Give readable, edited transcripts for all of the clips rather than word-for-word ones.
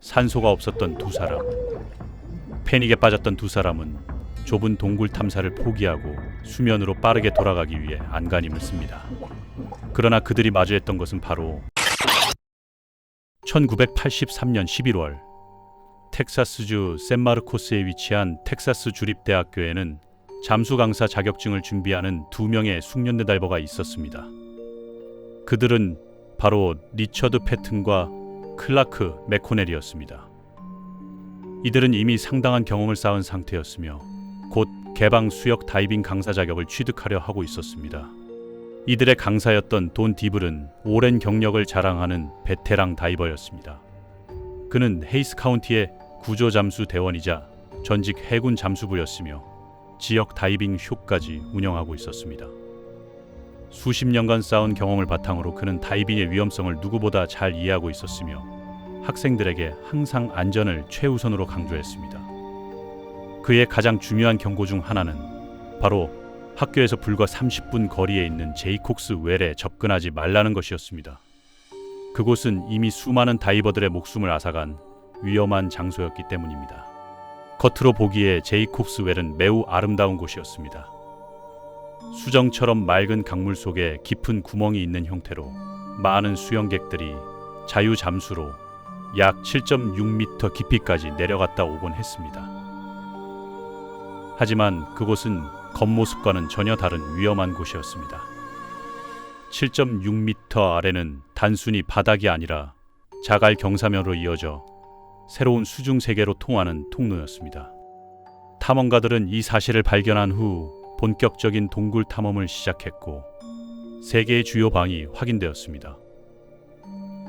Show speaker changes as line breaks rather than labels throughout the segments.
산소가 없었던 두 사람. 패닉에 빠졌던 두 사람은 좁은 동굴 탐사를 포기하고 수면으로 빠르게 돌아가기 위해 안간힘을 씁니다. 그러나 그들이 마주했던 것은 바로 1983년 11월 텍사스주 샌마르코스에 위치한 텍사스 주립대학교에는 잠수 강사 자격증을 준비하는 두 명의 숙련대 다이버가 있었습니다. 그들은 바로 리처드 패튼과 클라크 맥코넬이었습니다. 이들은 이미 상당한 경험을 쌓은 상태였으며 곧 개방 수역 다이빙 강사 자격을 취득하려 하고 있었습니다. 이들의 강사였던 돈 디블은 오랜 경력을 자랑하는 베테랑 다이버였습니다. 그는 헤이스 카운티의 구조 잠수 대원이자 전직 해군 잠수부였으며 지역 다이빙 쇼까지 운영하고 있었습니다. 수십 년간 쌓은 경험을 바탕으로 그는 다이빙의 위험성을 누구보다 잘 이해하고 있었으며 학생들에게 항상 안전을 최우선으로 강조했습니다. 그의 가장 중요한 경고 중 하나는 바로 학교에서 불과 30분 거리에 있는 제이콕스 웰에 접근하지 말라는 것이었습니다. 그곳은 이미 수많은 다이버들의 목숨을 앗아간 위험한 장소였기 때문입니다. 겉으로 보기에 제이콕스 웰은 매우 아름다운 곳이었습니다. 수정처럼 맑은 강물 속에 깊은 구멍이 있는 형태로 많은 수영객들이 자유 잠수로 약 7.6m 깊이까지 내려갔다 오곤 했습니다. 하지만 그곳은 겉모습과는 전혀 다른 위험한 곳이었습니다. 7.6m 아래는 단순히 바닥이 아니라 자갈 경사면으로 이어져 새로운 수중 세계로 통하는 통로였습니다. 탐험가들은 이 사실을 발견한 후 본격적인 동굴 탐험을 시작했고 3개의 주요 방이 확인되었습니다.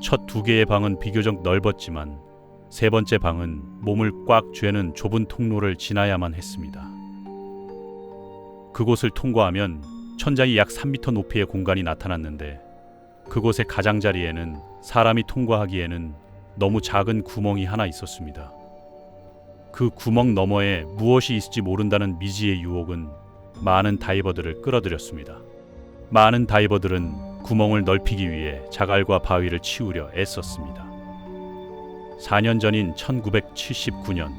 첫 2개의 방은 비교적 넓었지만 3번째 방은 몸을 꽉 쥐는 좁은 통로를 지나야만 했습니다. 그곳을 통과하면 천장이 약 3m 높이의 공간이 나타났는데 그곳의 가장자리에는 사람이 통과하기에는 너무 작은 구멍이 하나 있었습니다. 그 구멍 너머에 무엇이 있을지 모른다는 미지의 유혹은 많은 다이버들을 끌어들였습니다. 많은 다이버들은 구멍을 넓히기 위해 자갈과 바위를 치우려 애썼습니다. 4년 전인 1979년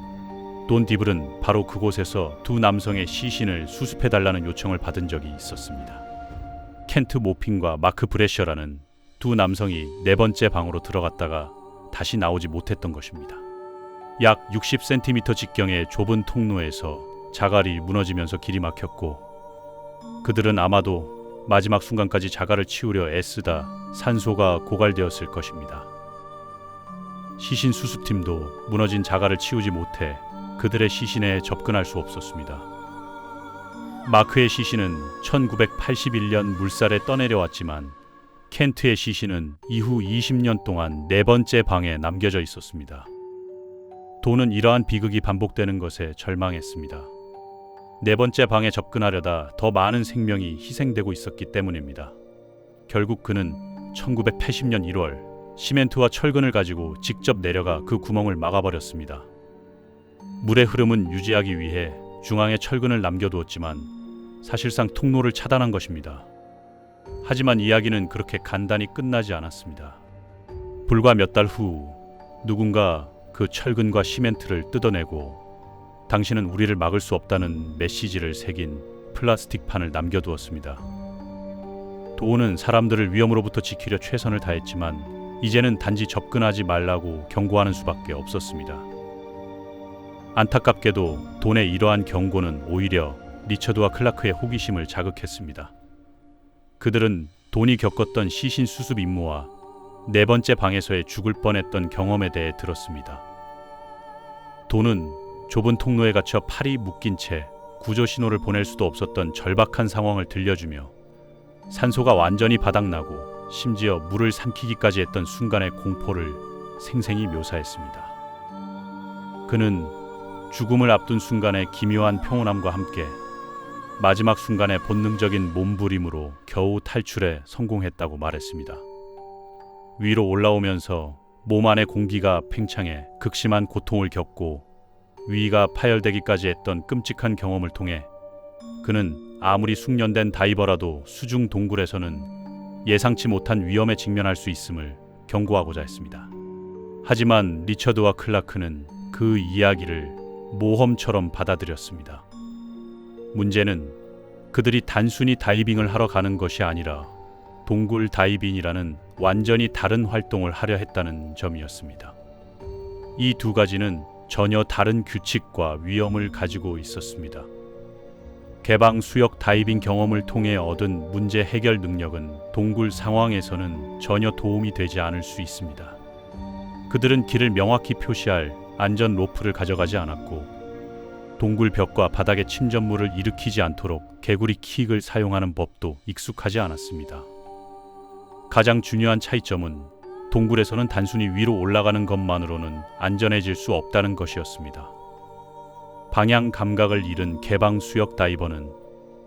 돈 디블은 바로 그곳에서 두 남성의 시신을 수습해달라는 요청을 받은 적이 있었습니다. 켄트 모핀과 마크 브래셔라는 두 남성이 4번째 방으로 들어갔다가 다시 나오지 못했던 것입니다. 약 60cm 직경의 좁은 통로에서 자갈이 무너지면서 길이 막혔고 그들은 아마도 마지막 순간까지 자갈을 치우려 애쓰다 산소가 고갈되었을 것입니다. 시신 수습팀도 무너진 자갈을 치우지 못해 그들의 시신에 접근할 수 없었습니다. 마크의 시신은 1981년 물살에 떠내려왔지만 켄트의 시신은 이후 20년 동안 4번째 방에 남겨져 있었습니다. 돈은 이러한 비극이 반복되는 것에 절망했습니다. 4번째 방에 접근하려다 더 많은 생명이 희생되고 있었기 때문입니다. 결국 그는 1980년 1월 시멘트와 철근을 가지고 직접 내려가 그 구멍을 막아버렸습니다. 물의 흐름은 유지하기 위해 중앙에 철근을 남겨두었지만 사실상 통로를 차단한 것입니다. 하지만 이야기는 그렇게 간단히 끝나지 않았습니다. 불과 몇 달 후 누군가 그 철근과 시멘트를 뜯어내고 당신은 우리를 막을 수 없다는 메시지를 새긴 플라스틱 판을 남겨두었습니다. 도우는 사람들을 위험으로부터 지키려 최선을 다했지만 이제는 단지 접근하지 말라고 경고하는 수밖에 없었습니다. 안타깝게도 돈의 이러한 경고는 오히려 리처드와 클라크의 호기심을 자극했습니다. 그들은 돈이 겪었던 시신 수습 임무와 4번째 방에서의 죽을 뻔했던 경험에 대해 들었습니다. 돈은 좁은 통로에 갇혀 팔이 묶인 채 구조 신호를 보낼 수도 없었던 절박한 상황을 들려주며 산소가 완전히 바닥나고 심지어 물을 삼키기까지 했던 순간의 공포를 생생히 묘사했습니다. 그는 죽음을 앞둔 순간의 기묘한 평온함과 함께 마지막 순간의 본능적인 몸부림으로 겨우 탈출에 성공했다고 말했습니다. 위로 올라오면서 몸 안의 공기가 팽창해 극심한 고통을 겪고 위가 파열되기까지 했던 끔찍한 경험을 통해 그는 아무리 숙련된 다이버라도 수중 동굴에서는 예상치 못한 위험에 직면할 수 있음을 경고하고자 했습니다. 하지만 리처드와 클라크는 그 이야기를 모험처럼 받아들였습니다. 문제는 그들이 단순히 다이빙을 하러 가는 것이 아니라 동굴 다이빙이라는 완전히 다른 활동을 하려 했다는 점이었습니다. 이 두 가지는 전혀 다른 규칙과 위험을 가지고 있었습니다. 개방 수역 다이빙 경험을 통해 얻은 문제 해결 능력은 동굴 상황에서는 전혀 도움이 되지 않을 수 있습니다. 그들은 길을 명확히 표시할 안전 로프를 가져가지 않았고, 동굴 벽과 바닥의 침전물을 일으키지 않도록 개구리 킥을 사용하는 법도 익숙하지 않았습니다. 가장 중요한 차이점은 동굴에서는 단순히 위로 올라가는 것만으로는 안전해질 수 없다는 것이었습니다. 방향 감각을 잃은 개방 수역 다이버는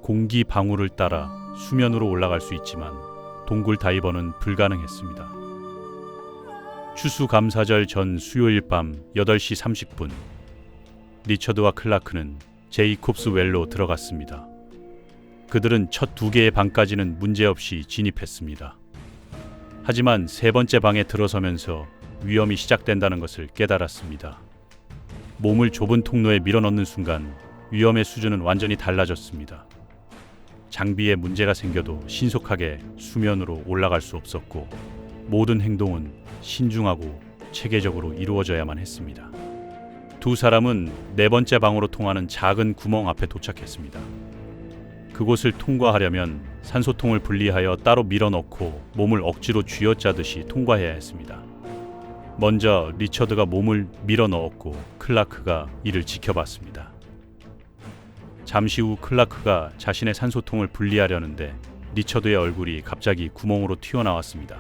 공기 방울을 따라 수면으로 올라갈 수 있지만 동굴 다이버는 불가능했습니다. 추수감사절 전 수요일 밤 8시 30분, 리처드와 클라크는 제이콥스 웰로 들어갔습니다. 그들은 첫 2개의 방까지는 문제없이 진입했습니다. 하지만 3번째 방에 들어서면서 위험이 시작된다는 것을 깨달았습니다. 몸을 좁은 통로에 밀어넣는 순간 위험의 수준은 완전히 달라졌습니다. 장비에 문제가 생겨도 신속하게 수면으로 올라갈 수 없었고, 모든 행동은 신중하고 체계적으로 이루어져야만 했습니다. 두 사람은 4번째 방으로 통하는 작은 구멍 앞에 도착했습니다. 그곳을 통과하려면 산소통을 분리하여 따로 밀어넣고 몸을 억지로 쥐어짜듯이 통과해야 했습니다. 먼저 리처드가 몸을 밀어넣었고 클라크가 이를 지켜봤습니다. 잠시 후 클라크가 자신의 산소통을 분리하려는데 리처드의 얼굴이 갑자기 구멍으로 튀어나왔습니다.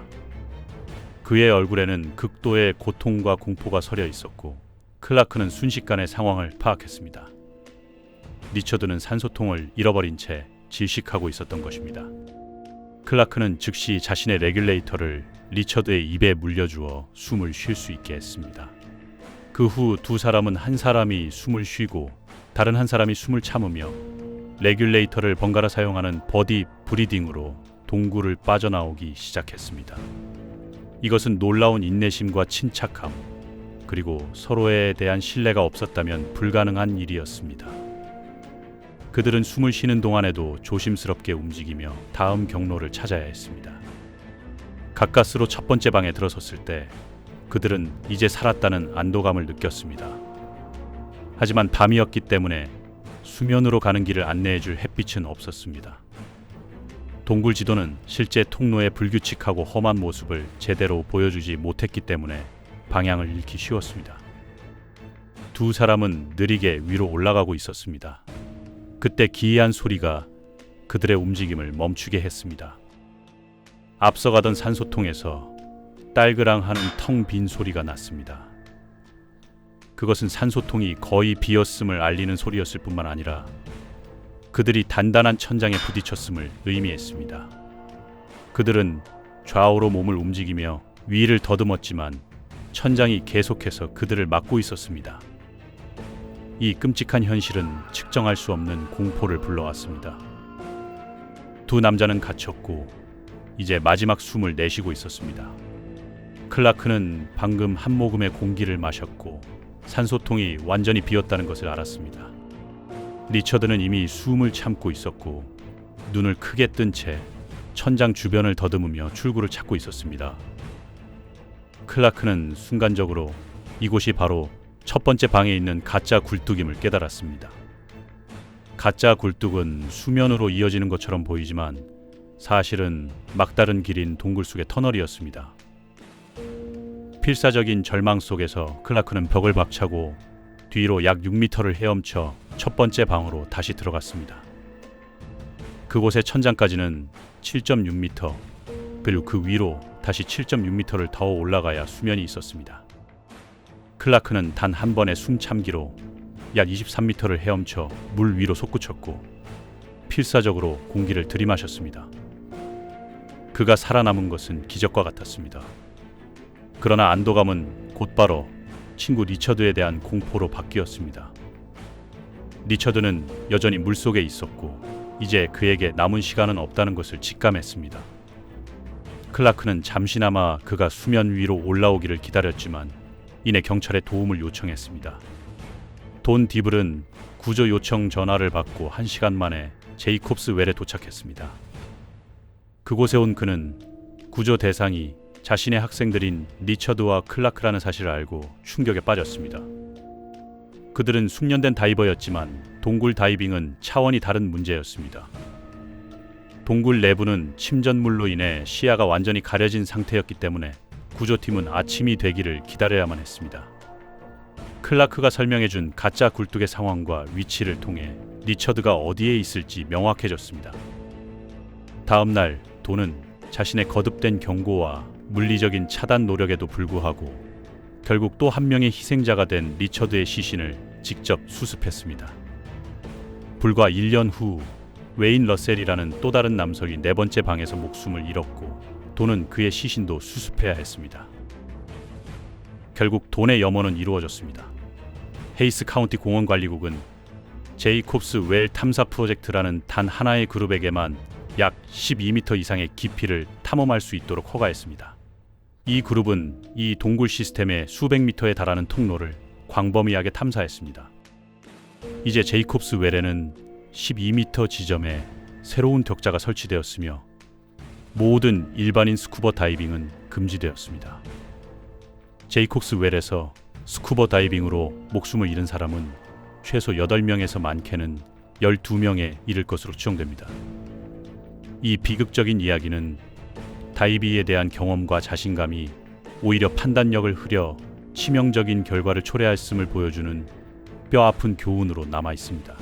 그의 얼굴에는 극도의 고통과 공포가 서려 있었고, 클라크는 순식간에 상황을 파악했습니다. 리처드는 산소통을 잃어버린 채 질식하고 있었던 것입니다. 클라크는 즉시 자신의 레귤레이터를 리처드의 입에 물려주어 숨을 쉴 수 있게 했습니다. 그 후 두 사람은 한 사람이 숨을 쉬고 다른 한 사람이 숨을 참으며 레귤레이터를 번갈아 사용하는 버디 브리딩으로 동굴을 빠져나오기 시작했습니다. 이것은 놀라운 인내심과 침착함, 그리고 서로에 대한 신뢰가 없었다면 불가능한 일이었습니다. 그들은 숨을 쉬는 동안에도 조심스럽게 움직이며 다음 경로를 찾아야 했습니다. 가까스로 첫 번째 방에 들어섰을 때 그들은 이제 살았다는 안도감을 느꼈습니다. 하지만 밤이었기 때문에 수면으로 가는 길을 안내해줄 햇빛은 없었습니다. 동굴 지도는 실제 통로의 불규칙하고 험한 모습을 제대로 보여주지 못했기 때문에 방향을 잃기 쉬웠습니다. 두 사람은 느리게 위로 올라가고 있었습니다. 그때 기이한 소리가 그들의 움직임을 멈추게 했습니다. 앞서가던 산소통에서 딸그랑하는 텅 빈 소리가 났습니다. 그것은 산소통이 거의 비었음을 알리는 소리였을 뿐만 아니라 그들이 단단한 천장에 부딪혔음을 의미했습니다. 그들은 좌우로 몸을 움직이며 위를 더듬었지만 천장이 계속해서 그들을 막고 있었습니다. 이 끔찍한 현실은 측정할 수 없는 공포를 불러왔습니다. 두 남자는 갇혔고 이제 마지막 숨을 내쉬고 있었습니다. 클라크는 방금 한 모금의 공기를 마셨고 산소통이 완전히 비었다는 것을 알았습니다. 리처드는 이미 숨을 참고 있었고 눈을 크게 뜬 채 천장 주변을 더듬으며 출구를 찾고 있었습니다. 클라크는 순간적으로 이곳이 바로 첫 번째 방에 있는 가짜 굴뚝임을 깨달았습니다. 가짜 굴뚝은 수면으로 이어지는 것처럼 보이지만 사실은 막다른 길인 동굴 속의 터널이었습니다. 필사적인 절망 속에서 클라크는 벽을 박차고 뒤로 약 6m를 헤엄쳐 첫 번째 방으로 다시 들어갔습니다. 그곳의 천장까지는 7.6m, 그리고 그 위로 다시 7.6m를 더 올라가야 수면이 있었습니다. 클라크는 단 한 번의 숨 참기로 약 23m를 헤엄쳐 물 위로 솟구쳤고 필사적으로 공기를 들이마셨습니다. 그가 살아남은 것은 기적과 같았습니다. 그러나 안도감은 곧바로 친구 리처드에 대한 공포로 바뀌었습니다. 리처드는 여전히 물속에 있었고 이제 그에게 남은 시간은 없다는 것을 직감했습니다. 클라크는 잠시나마 그가 수면 위로 올라오기를 기다렸지만 이내 경찰에 도움을 요청했습니다. 돈 디블은 구조 요청 전화를 받고 1시간 만에 제이콥스 웰에 도착했습니다. 그곳에 온 그는 구조 대상이 자신의 학생들인 리처드와 클라크라는 사실을 알고 충격에 빠졌습니다. 그들은 숙련된 다이버였지만 동굴 다이빙은 차원이 다른 문제였습니다. 동굴 내부는 침전물로 인해 시야가 완전히 가려진 상태였기 때문에 구조팀은 아침이 되기를 기다려야만 했습니다. 클라크가 설명해준 가짜 굴뚝의 상황과 위치를 통해 리처드가 어디에 있을지 명확해졌습니다. 다음 날 돈은 자신의 거듭된 경고와 물리적인 차단 노력에도 불구하고 결국 또 한 명의 희생자가 된 리처드의 시신을 직접 수습했습니다. 불과 1년 후 웨인 러셀이라는 또 다른 남성이 4번째 방에서 목숨을 잃었고 돈은 그의 시신도 수습해야 했습니다. 결국 돈의 염원은 이루어졌습니다. 헤이스 카운티 공원관리국은 제이콥스 웰 탐사 프로젝트라는 단 하나의 그룹에게만 약 12m 이상의 깊이를 탐험할 수 있도록 허가했습니다. 이 그룹은 이 동굴 시스템의 수백 미터에 달하는 통로를 광범위하게 탐사했습니다. 이제 제이콥스 웰에는 12m 지점에 새로운 격자가 설치되었으며 모든 일반인 스쿠버 다이빙은 금지되었습니다. 제이콥스 웰에서 스쿠버 다이빙으로 목숨을 잃은 사람은 최소 8명에서 많게는 12명에 이를 것으로 추정됩니다. 이 비극적인 이야기는 다이비에 대한 경험과 자신감이 오히려 판단력을 흐려 치명적인 결과를 초래했음을 보여주는 뼈아픈 교훈으로 남아 있습니다.